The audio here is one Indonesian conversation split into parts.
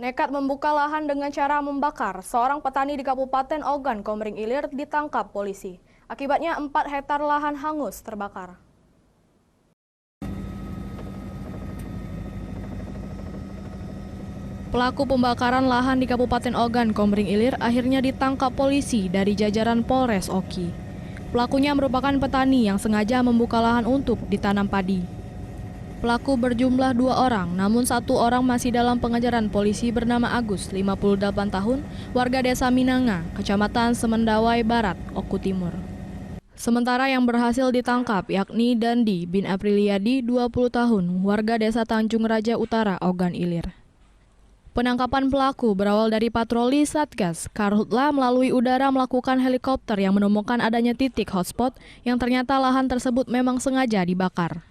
Nekat membuka lahan dengan cara membakar, seorang petani di Kabupaten Ogan, Komering Ilir ditangkap polisi. Akibatnya 4 hektar lahan hangus terbakar. Pelaku pembakaran lahan di Kabupaten Ogan, Komering Ilir akhirnya ditangkap polisi dari jajaran Polres Oki. Pelakunya merupakan petani yang sengaja membuka lahan untuk ditanam padi. Pelaku berjumlah 2 orang, namun 1 orang masih dalam pengejaran polisi bernama Agus, 58 tahun, warga desa Minanga, Kecamatan Semendawai Barat, Oku Timur. Sementara yang berhasil ditangkap yakni Dandi bin Apriliadi, 20 tahun, warga desa Tanjung Raja Utara, Ogan Ilir. Penangkapan pelaku berawal dari patroli Satgas Karhutla melalui udara melakukan helikopter yang menemukan adanya titik hotspot yang ternyata lahan tersebut memang sengaja dibakar.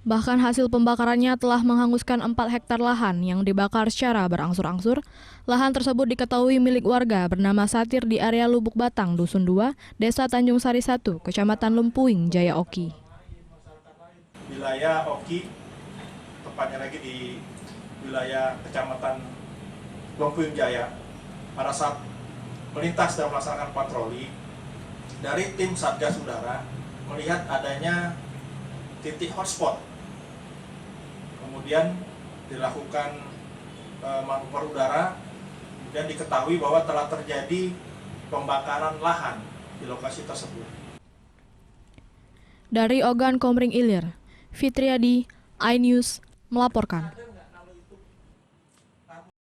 Bahkan hasil pembakarannya telah menghanguskan 4 hektar lahan yang dibakar secara berangsur-angsur. Lahan tersebut diketahui milik warga bernama Satir di area Lubuk Batang, Dusun 2, Desa Tanjung Sari 1, Kecamatan Lempuing, Jaya Oki. Wilayah Oki, tepatnya lagi di wilayah Kecamatan Lempuing Jaya, pada saat melintas dan melaksanakan patroli, dari tim Satgas Udara melihat adanya titik hotspot. Kemudian dilakukan manuver udara, kemudian diketahui bahwa telah terjadi pembakaran lahan di lokasi tersebut. Dari Ogan, Komering Ilir, Fitriadi, iNews melaporkan.